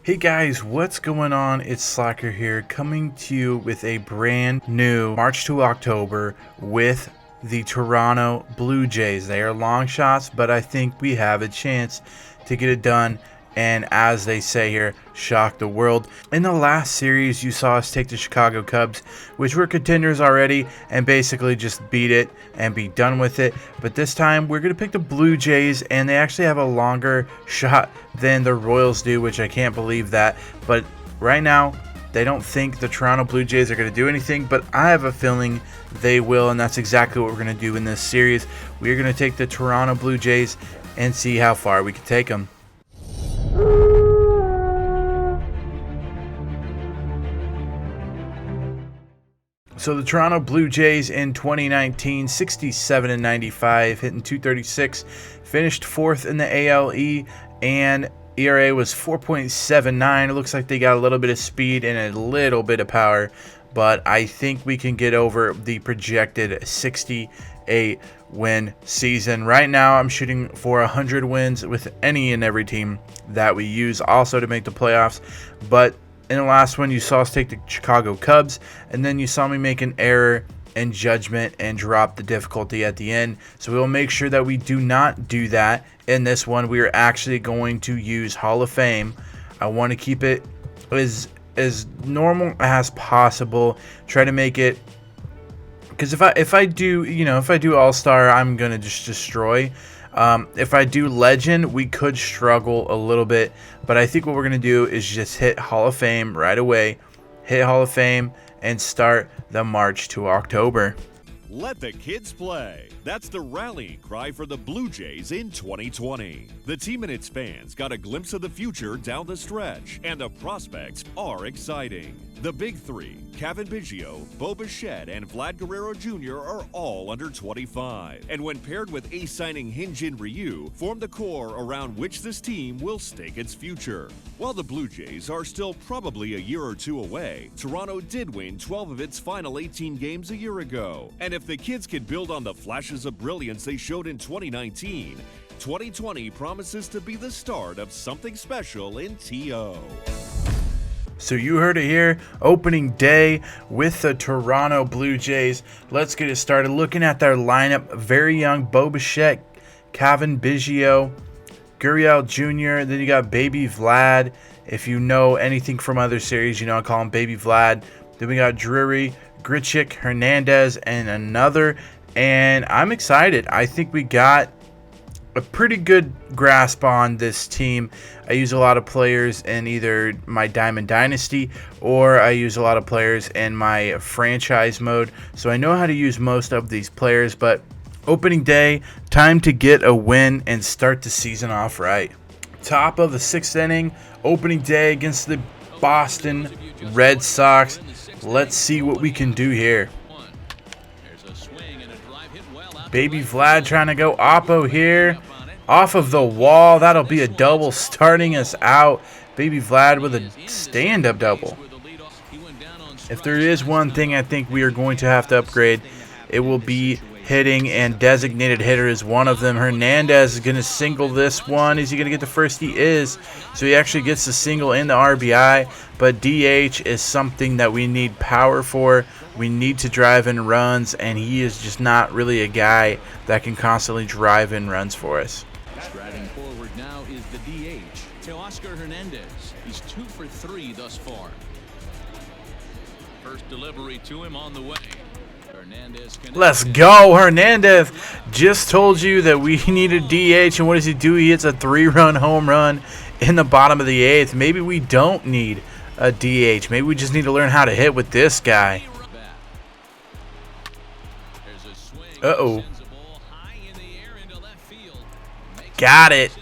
Hey guys, what's going on? It's Slacker here, coming to you with a brand new March to October with the Toronto Blue Jays. They are long shots, but I think we have a chance to get it done. And as they say here, shock the world. In the last series, you saw us take the Chicago Cubs, which were contenders already, and basically just beat it and be done with it. But this time, we're going to pick the Blue Jays, and they actually have a longer shot than the Royals do, which I can't believe that. But right now, they don't think the Toronto Blue Jays are going to do anything, but I have a feeling they will, and that's exactly what we're going to do in this series. We're going to take the Toronto Blue Jays and see how far we can take them. So the Toronto Blue Jays in 2019, 67 and 95, hitting .236, finished fourth in the ALE, and ERA was 4.79. It looks like they got a little bit of speed and a little bit of power, but I think we can get over the projected 68 win season. Right now, I'm shooting for 100 wins with any and every team that we use, also to make the playoffs, but in the last one, you saw us take the Chicago Cubs, and then you saw me make an error in judgment and drop the difficulty at the end. So we will make sure that we do not do that in this one. We are actually going to use Hall of Fame. I want to keep it as normal as possible. Try to make it, because if I do All-Star, I'm gonna just destroy. If I do Legend, we could struggle a little bit, but I think what we're going to do is just hit Hall of Fame right away, hit Hall of Fame, and start the March to October. Let the kids play. That's the rallying cry for the Blue Jays in 2020. The team and its fans got a glimpse of the future down the stretch, and the prospects are exciting. The big three, Cavan Biggio, Bo Bichette, and Vlad Guerrero Jr. are all under 25. And when paired with ace signing Hyun-Jin Ryu, form the core around which this team will stake its future. While the Blue Jays are still probably a year or two away, Toronto did win 12 of its final 18 games a year ago. And if the kids can build on the flashes of brilliance they showed in 2019, 2020 promises to be the start of something special in TO. So you heard it here, opening day with the Toronto Blue Jays. Let's get it started. Looking at their lineup, very young Bo Bichette, Cavan Biggio, Gurriel Jr., then you got Baby Vlad. If you know anything from other series, you know I call him Baby Vlad. Then we got Drury, Grichuk, Hernandez, and another. And I'm excited. I think we got a pretty good grasp on this team. I use a lot of players in either my Diamond Dynasty or I use a lot of players in my franchise mode, so I know how to use most of these players. But opening day, time to get a win and start the season off right. Top of the 6th inning, opening day against the Boston Red Sox. Let's see what we can do here. Baby Vlad trying to go oppo here. Off of the wall. That'll be a double starting us out. Baby Vlad with a stand-up double. If there is one thing I think we are going to have to upgrade, it will be hitting, and designated hitter is one of them. Hernandez is going to single this one. Is he going to get the first? He is. So he actually gets the single in the RBI, but DH is something that we need power for. We need to drive in runs, and he is just not really a guy that can constantly drive in runs for us. Striding forward now is the DH, Teoscar Hernandez. He's 2 for 3 thus far. First delivery to him on the way. Let's go, Hernandez. Just told you that we need a DH, and what does he do? He hits a 3-run home run in the bottom of the 8th. Maybe we don't need a DH. Maybe we just need to learn how to hit with this guy. Uh-oh. Got it.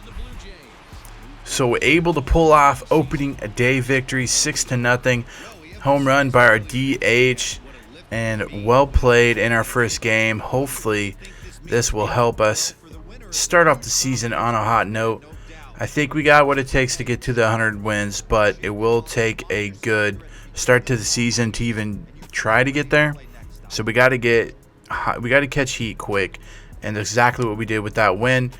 So able to pull off opening a day victory, 6-0. Home run by our DH. And well played in our first game. Hopefully this will help us start off the season on a hot note. I think we got what it takes to get to the 100 wins, but it will take a good start to the season to even try to get there. So we got to catch heat quick, and that's exactly what we did with that win.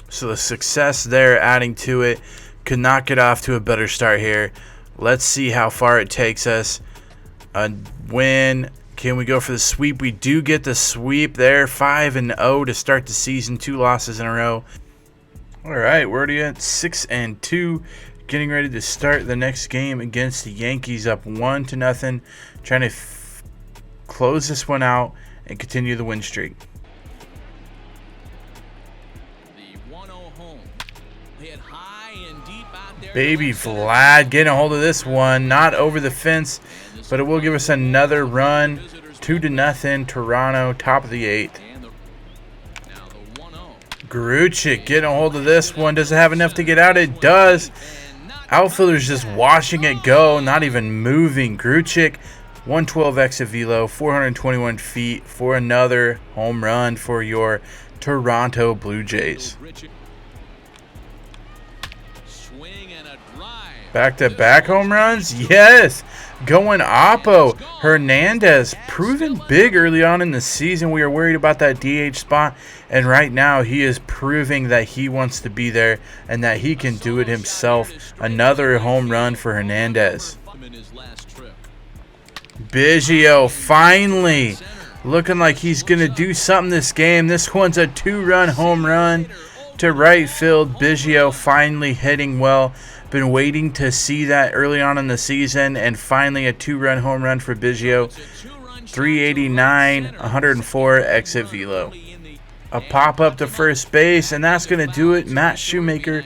So the success there adding to it. Could not get off to a better start here. Let's see how far it takes us. A win. Can we go for the sweep? We do get the sweep there. 5-0 to start the season. 2 losses in a row. All right, we're already at 6-2. Getting ready to start the next game against the Yankees, up 1-0. Trying to close this one out and continue the win streak. Baby Vlad getting a hold of this one. Not over the fence, but it will give us another run. 2-0 Toronto, top of the 8th. Gruchik getting a hold of this one. Does it have enough to get out? It does. Outfielder's just watching it go, not even moving. Gruchik, 112 exit velo, 421 feet for another home run for your Toronto Blue Jays. Back-to-back home runs? Yes! Going Oppo. Hernandez, proven big early on in the season. We were worried about that DH spot, and right now he is proving that he wants to be there and that he can do it himself. Another home run for Hernandez. Biggio finally looking like he's going to do something this game. This one's a 2-run home run to right field. Biggio finally hitting well. Been waiting to see that early on in the season, and finally a 2-run home run for Biggio. 389, 104 exit velo. A pop up to first base, and that's going to do it. Matt Shoemaker,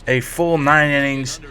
a full 9 innings.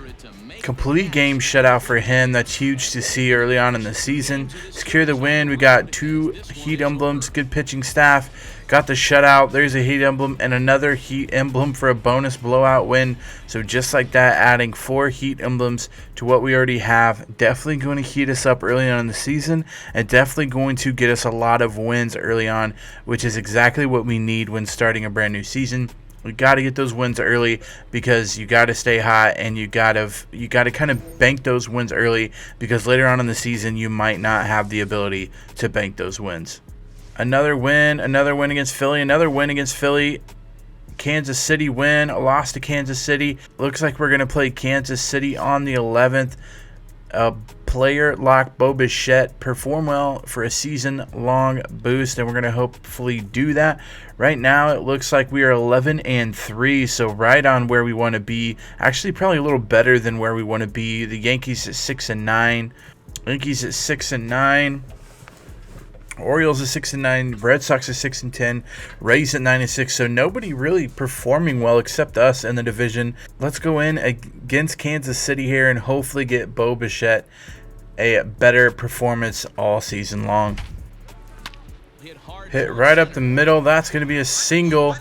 Complete game shutout for him. That's huge to see early on in the season. Secure the win. We got 2 heat emblems. Good pitching staff. Got the shutout. There's a heat emblem and another heat emblem for a bonus blowout win. So just like that, adding 4 heat emblems to what we already have. Definitely going to heat us up early on in the season, and definitely going to get us a lot of wins early on, which is exactly what we need when starting a brand new season. We got to get those wins early because you got to stay hot, and you got to kind of bank those wins early, because later on in the season you might not have the ability to bank those wins. Another win against Philly, another win against Philly. Kansas City win, a loss to Kansas City. Looks like we're going to play Kansas City on the 11th. Player lock Bo Bichette, perform well for a season-long boost, and we're going to hopefully do that. Right now, it looks like we are 11-3, so right on where we want to be. Actually, probably a little better than where we want to be. The Yankees at 6-9. Yankees at 6-9. Orioles at 6-9, Red Sox at 6-10, Rays at 9-6. So nobody really performing well except us in the division. Let's go in against Kansas City here and hopefully get Bo Bichette a better performance all season long. Hit right up the middle. That's going to be a single.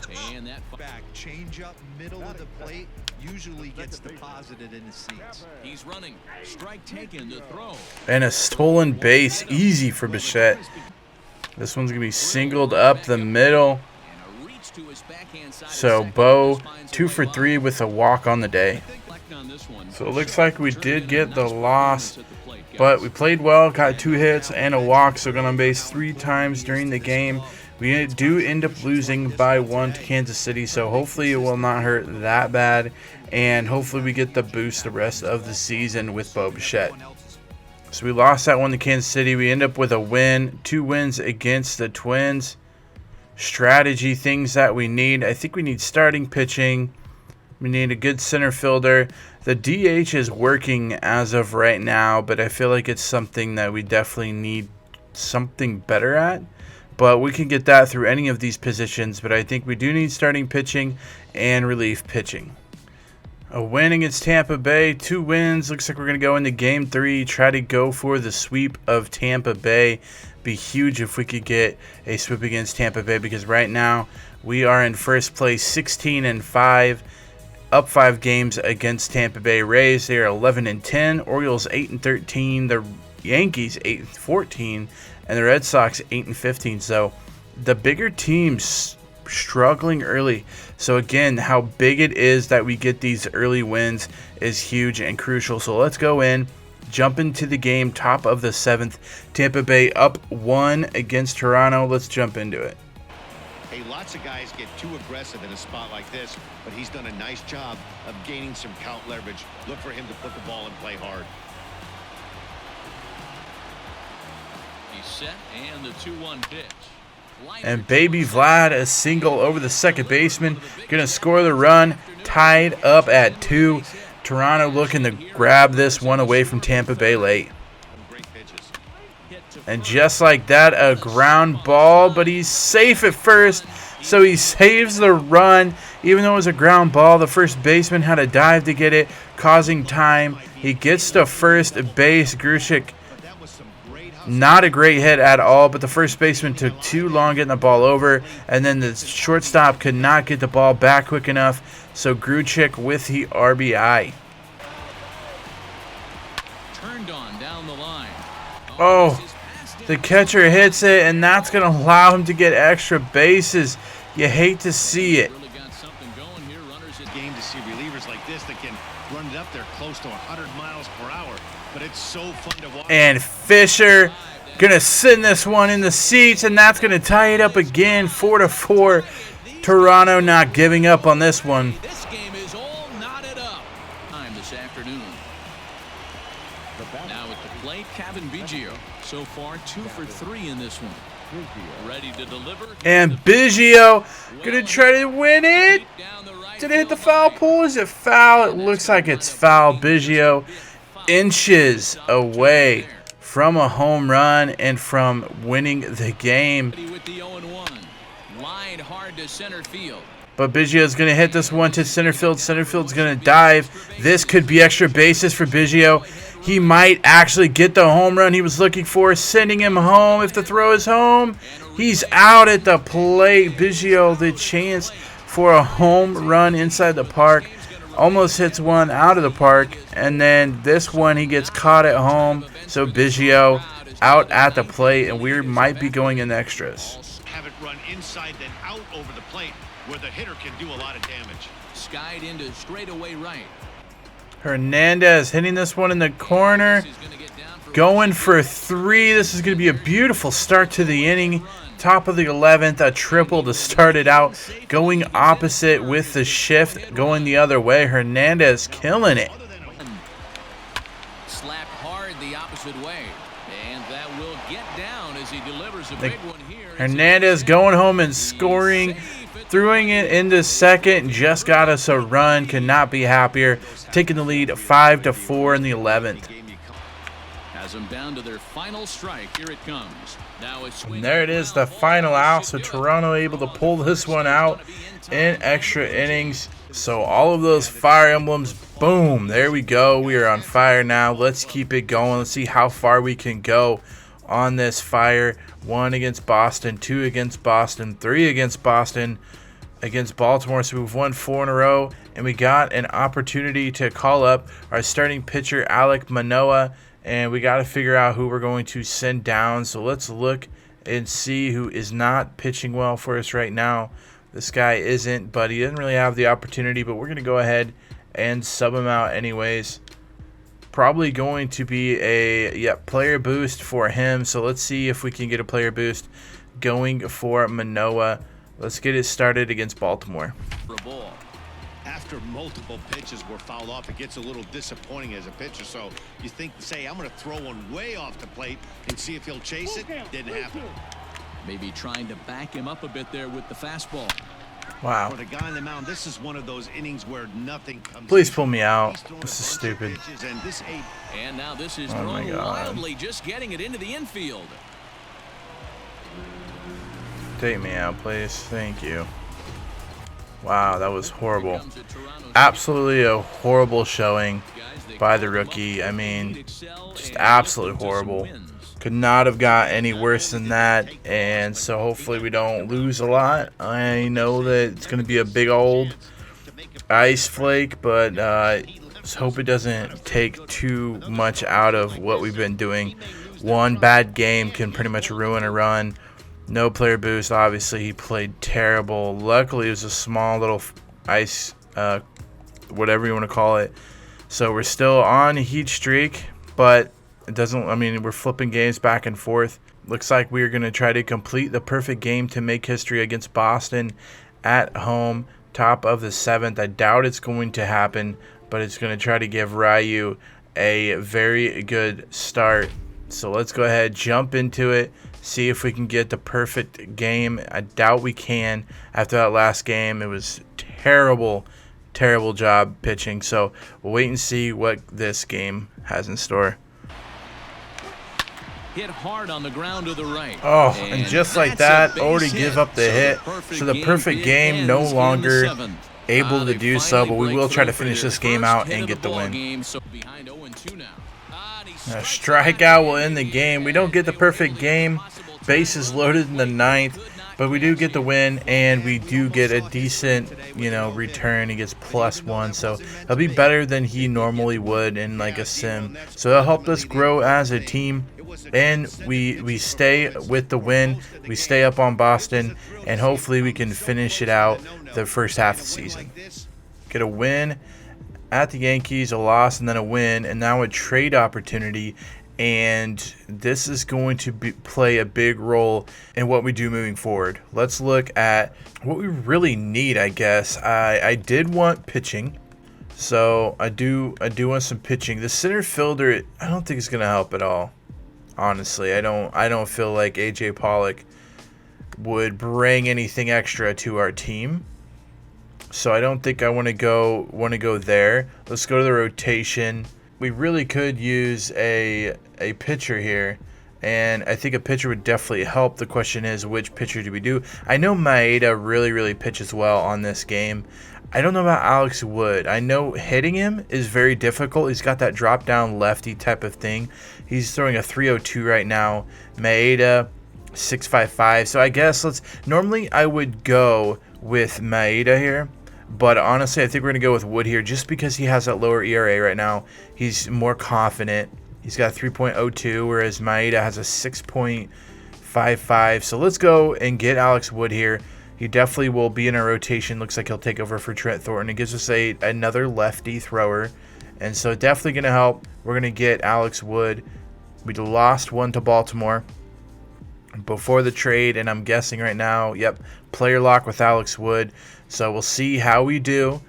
Change up middle of the plate usually gets deposited in the seats. He's running. Strike taken to throw. And a stolen base. Easy for Bichette. This one's going to be singled up the middle. So Bo, 2 for 3 with a walk on the day. So it looks like we did get the loss, but we played well, got 2 hits and a walk, so got on base 3 times during the game. We do end up losing by 1 to Kansas City, so hopefully it will not hurt that bad, and hopefully we get the boost the rest of the season with Bo Bichette. So we lost that one to Kansas City. We end up with a win, 2 wins against the Twins. Strategy, things that we need. I think we need starting pitching. We need a good center fielder. The DH is working as of right now, but I feel like it's something that we definitely need something better at. But we can get that through any of these positions. But I think we do need starting pitching and relief pitching. A win against Tampa Bay, 2 wins. Looks like we're going to go into Game 3, try to go for the sweep of Tampa Bay. Be huge if we could get a sweep against Tampa Bay, because right now we are in first place, 16-5, up 5 games against Tampa Bay Rays. They are 11-10. Orioles 8-13. The Yankees 8-14, and the Red Sox 8-15. So the bigger teams struggling early. So again, how big it is that we get these early wins is huge and crucial. So let's go in, jump into the game, top of the 7th. Tampa Bay up 1 against Toronto. Let's jump into it. Hey, lots of guys get too aggressive in a spot like this, but he's done a nice job of gaining some count leverage. Look for him to put the ball and play hard. He's set, and the 2-1 pitch. And baby Vlad, a single over the second baseman, gonna score the run, tied up at 2. Toronto looking to grab this one away from Tampa Bay late. And just like that, a ground ball, but he's safe at first, so he saves the run. Even though it was a ground ball, the first baseman had to dive to get it, causing time. He gets to first base. Gruchik, not a great hit at all, but the first baseman took too long getting the ball over, and then the shortstop could not get the ball back quick enough, so Gruchik with the RBI. Turned on down the line. Oh, the catcher hits it, and that's going to allow him to get extra bases. You hate to see it. Really got something going here. Runners at Game to see relievers like this that can run it up there close to 100 miles per hour. But it's so fun to watch. And Fisher going to send this one in the seats, and that's going to tie it up again, 4-4. Toronto not giving up on this one. This game is all knotted up. Time this afternoon. Now at the plate, Kevin Biggio. So far, 2 for 3 in this one. Ready to deliver. And Biggio going to try to win it. Did it hit the foul pole? Is it foul? It looks like it's foul. Biggio inches away from a home run and from winning the game. With the 0-1. Line hard to center field. But Biggio's going to hit this one to center field. Center field's going to dive. This could be extra bases for Biggio. He might actually get the home run he was looking for, sending him home. If the throw is home, he's out at the plate. Biggio, the chance for a home run inside the park. Almost hits one out of the park. And then this one, he gets caught at home. So Biggio out at the plate, and we might be going in extras. Have it run inside, then out over the plate, where the hitter can do a lot of damage. Skied into straightaway right. Hernandez hitting this one in the corner. Going for 3. This is going to be a beautiful start to the inning. Top of the 11th, a triple to start it out. Going opposite with the shift, going the other way. Hernandez killing it. Slapped hard the opposite way. And that will get down as he delivers a big one here. Hernandez going home and scoring. Throwing it into second, just got us a run. Could not be happier. Taking the lead 5-4 in the 11th. Has them down to their final strike. Here it comes. Now it's And there it is, the final out. So Toronto able to pull this one out in extra innings. So all of those Fire Emblems, boom, there we go. We are on fire now. Let's keep it going. Let's see how far we can go on this fire. 1 against Boston, 2 against Boston, 3 against Boston, against Baltimore. So we've won 4 in a row, and we got an opportunity to call up our starting pitcher, Alek Manoah, and we got to figure out who we're going to send down. So let's look and see who is not pitching well for us right now. This guy isn't, but he didn't really have the opportunity, but we're going to go ahead and sub him out anyways. Probably going to be a player boost for him. So let's see if we can get a player boost going for Manoah. Let's get it started against Baltimore. After multiple pitches were fouled off, it gets a little disappointing as a pitcher. So you think, say, I'm going to throw one way off the plate and see if he'll chase it. Didn't happen. maybe trying to back him up a bit there with the fastball. Wow. For the guy on the mound, this is one of those innings where nothing comes. Please pull me out. This is stupid. And now this is Oh my thrown God. wildly, just getting it into the infield. Take me out, please. Thank you. Wow, that was horrible. Absolutely a horrible showing by the rookie. I mean, just absolutely horrible. Could not have got any worse than that. And so hopefully we don't lose a lot. I know that it's going to be a big old ice flake, but just hope it doesn't take too much out of what we've been doing. One bad game can pretty much ruin a run. No player boost. Obviously, he played terrible. Luckily, it was a small little ice, whatever you want to call it. So we're still on a heat streak, but it doesn't. I mean, we're flipping games back and forth. Looks like we're going to try to complete the perfect game to make history against Boston at home, top of the 7th. I doubt it's going to happen, but it's going to try to give Ryu a very good start. So let's go ahead, jump into it, see if we can get the perfect game. I doubt we can. After that last game, it was terrible job pitching. So we'll wait and see what this game has in store. Hit hard on the ground to the right. Oh, and just like that, already give up the hit. So the perfect game no longer able to do so, but we will try to finish this game out and get the win. A strikeout will end the game. We don't get the perfect game. Bases loaded in the 9th, but we do get the win, and we do get a decent, return. He gets +1, so it'll be better than he normally would in like a sim. So it'll help us grow as a team, and we stay with the win. We stay up on Boston, and hopefully we can finish it out the first half of the season. Get a win at the Yankees, a loss, and then a win, and now a trade opportunity. And this is going to play a big role in what we do moving forward. Let's look at what we really need, I guess. I did want pitching, so I do want some pitching. The center fielder, I don't think it's going to help at all. Honestly, I don't feel like AJ Pollock would bring anything extra to our team. So I don't think I want to go there. Let's go to the rotation. We really could use a pitcher here, and I think a pitcher would definitely help. The question is, which pitcher do we do? I know Maeda really pitches well on this game. I don't know about Alex Wood. I know hitting him is very difficult. He's got that drop down lefty type of thing. He's throwing a 302 right now. Maeda 6.55. So I guess normally I would go with Maeda here. But honestly, I think we're going to go with Wood here just because he has that lower ERA right now. He's more confident. He's got a 3.02, whereas Maeda has a 6.55. So let's go and get Alex Wood here. He definitely will be in a rotation. Looks like he'll take over for Trent Thornton. It gives us another lefty thrower. And so definitely going to help. We're going to get Alex Wood. We lost one to Baltimore before the trade, and I'm guessing right now, yep, player lock with Alex Wood. So we'll see how we do.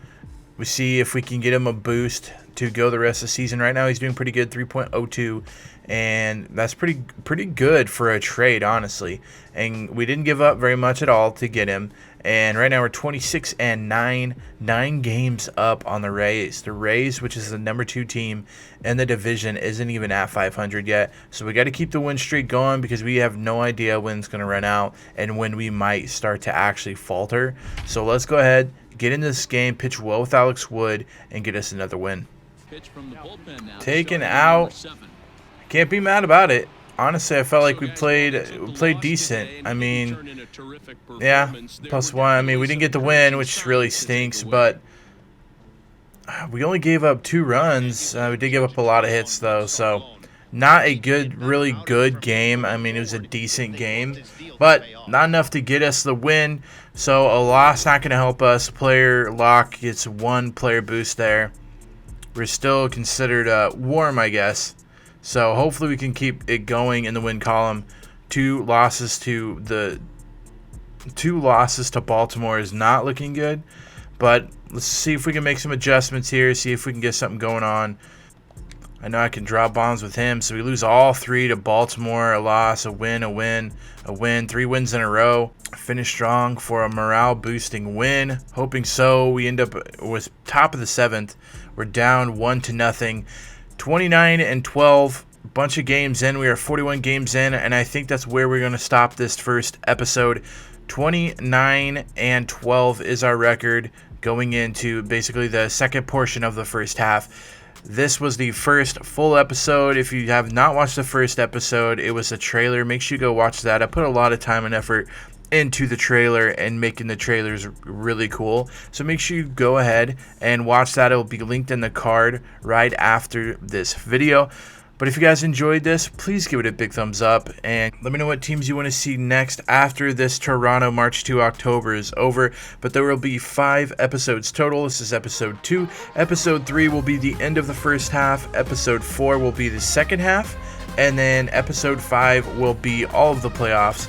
We see if we can get him a boost to go the rest of the season. Right now he's doing pretty good, 3.02, and that's pretty good for a trade, honestly. And we didn't give up very much at all to get him. And right now we're 26-9, 9 games up on the Rays. The Rays, which is the number 2 team in the division, isn't even at 500 yet. So we got to keep the win streak going because we have no idea when it's going to run out and when we might start to actually falter. So let's go ahead, get in this game, pitch well with Alex Wood, and get us another win. Taken out. Can't be mad about it. Honestly, I felt like we played decent. I mean, yeah, +1. I mean, we didn't get the win, which really stinks, but we only gave up 2 runs. We did give up a lot of hits, though, so not a really good game. I mean, it was a decent game, but not enough to get us the win, so a loss not going to help us. Player lock gets 1 player boost there. We're still considered warm, I guess. So hopefully we can keep it going in the win column. 2 losses to Baltimore is not looking good, but let's see if we can make some adjustments here, see if we can get something going on. I know I can draw bombs with him, so we lose all 3 to Baltimore. A loss, a win, a win, a win. 3 wins in a row. Finish strong for a morale-boosting win. Hoping so. We end up with top of the 7th. We're down 1-0. 29-12, bunch of games in. We are 41 games in, and I think that's where we're going to stop this first episode. 29-12 is our record going into basically the second portion of the first half. This was the first full episode. If you have not watched the first episode, it was a trailer. Make sure you go watch that. I put a lot of time and effort into the trailer and making the trailers really cool, so make sure you go ahead and watch that. It will be linked in the card right after this video. But if you guys enjoyed this, please give it a big thumbs up and let me know what teams you want to see next after this Toronto March to October is over. But there will be 5 episodes total. This is episode 2. Episode 3 will be the end of the first half. Episode 4 will be the second half. And then episode 5 will be all of the playoffs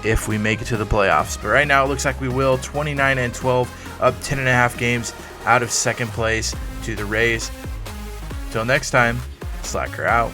if we make it to the playoffs. But right now it looks like we will. 29-12, up 10.5 games out of second place to the Rays. Till next time, Slacker out.